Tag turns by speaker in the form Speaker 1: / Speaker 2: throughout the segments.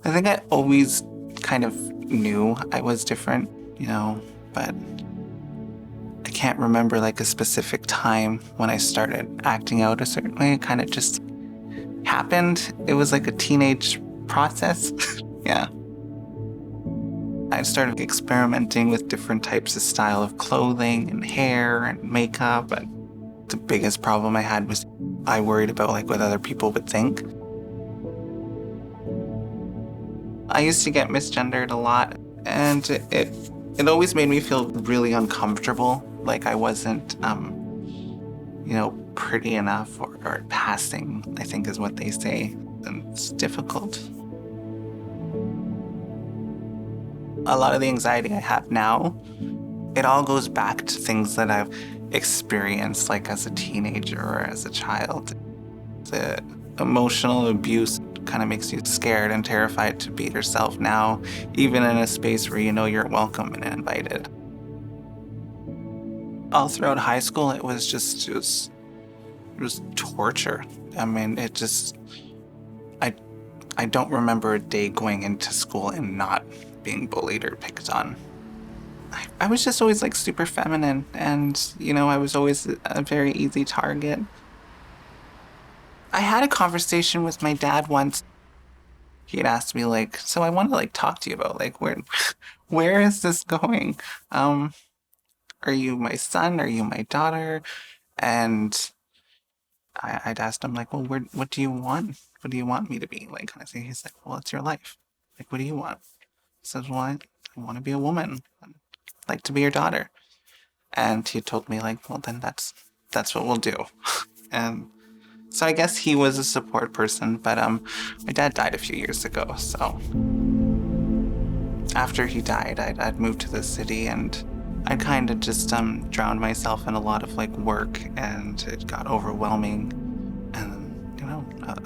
Speaker 1: I think I always kind of knew I was different, but I can't remember like a specific time when I started acting out a certain way. It kind of just happened. It was like a teenage process. Yeah. I started experimenting with different types of style of clothing and hair and makeup. And the biggest problem I had was I worried about like what other people would think. I used to get misgendered a lot, and it always made me feel really uncomfortable, like I wasn't, pretty enough or passing, I think is what they say, and it's difficult. A lot of the anxiety I have now, it all goes back to things that I've experienced, like as a teenager or as a child. The emotional abuse kind of makes you scared and terrified to be yourself now, even in a space where you know you're welcome and invited. All throughout high school, it was torture. I mean, I don't remember a day going into school and not being bullied or picked on. I was just always like super feminine, and I was always a very easy target. I had a conversation with my dad once. He had asked me like, so I want to like talk to you about like where is this going? Are you my son? Are you my daughter? And I'd asked him like, well, what do you want? What do you want me to be? Like, kind of thing. He's like, well, it's your life. Like, what do you want? I said, well, I want to be a woman. I'd like to be your daughter. And he told me like, well, then that's what we'll do. And so I guess he was a support person, but my dad died a few years ago. So after he died, I'd moved to the city, and I kind of just drowned myself in a lot of like work, and it got overwhelming, and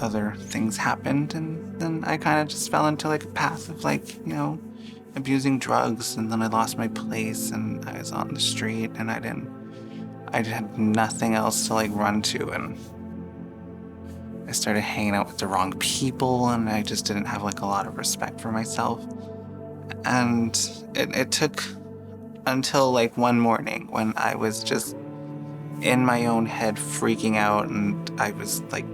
Speaker 1: other things happened, and then I kind of just fell into like a path of like abusing drugs, and then I lost my place, and I was on the street, and I had nothing else to like run to, and I started hanging out with the wrong people, and I just didn't have like a lot of respect for myself. And it took until like one morning when I was just in my own head freaking out, and I was like,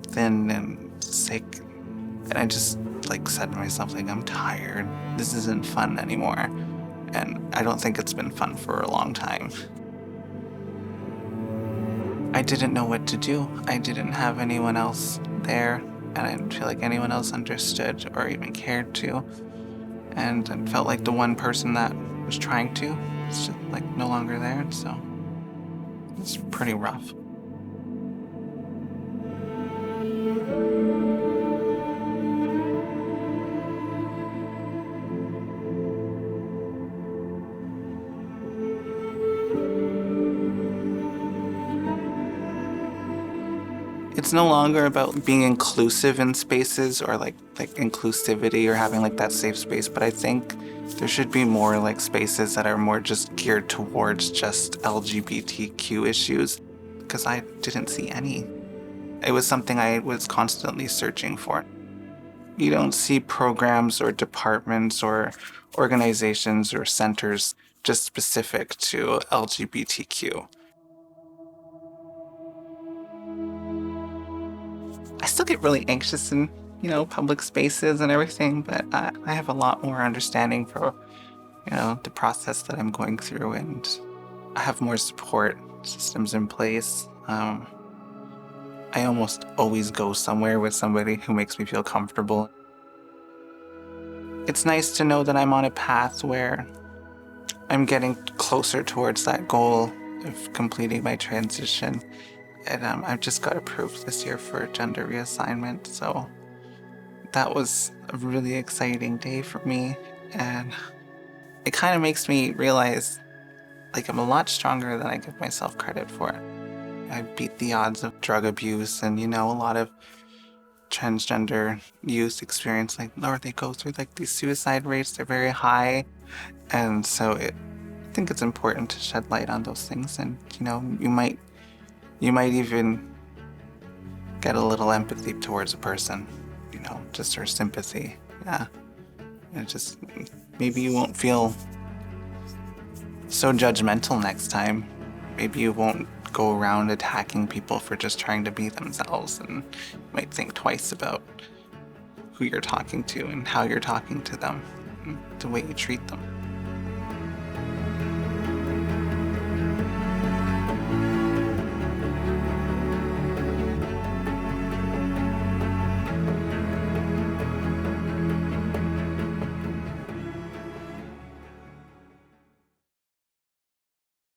Speaker 1: thin and sick. And I just like said to myself, like, I'm tired. This isn't fun anymore. And I don't think it's been fun for a long time. I didn't know what to do. I didn't have anyone else there, and I didn't feel like anyone else understood or even cared to. And I felt like the one person that was trying to was just like no longer there, so it's pretty rough. It's no longer about being inclusive in spaces or like inclusivity or having like that safe space, but I think there should be more like spaces that are more just geared towards just LGBTQ issues, because I didn't see any. It was something I was constantly searching for. You don't see programs or departments or organizations or centers just specific to LGBTQ. I still get really anxious in, public spaces and everything, but I have a lot more understanding for, the process that I'm going through, and I have more support systems in place. I almost always go somewhere with somebody who makes me feel comfortable. It's nice to know that I'm on a path where I'm getting closer towards that goal of completing my transition. And I've just got approved this year for gender reassignment, so that was a really exciting day for me, and it kind of makes me realize like I'm a lot stronger than I give myself credit for. I beat the odds of drug abuse, and a lot of transgender youth experience or they go through like these suicide rates. They're very high, and so I think it's important to shed light on those things, and you might even get a little empathy towards a person just our sympathy. Yeah. And just maybe you won't feel so judgmental next time. Maybe you won't go around attacking people for just trying to be themselves, and you might think twice about who you're talking to and how you're talking to them and the way you treat them.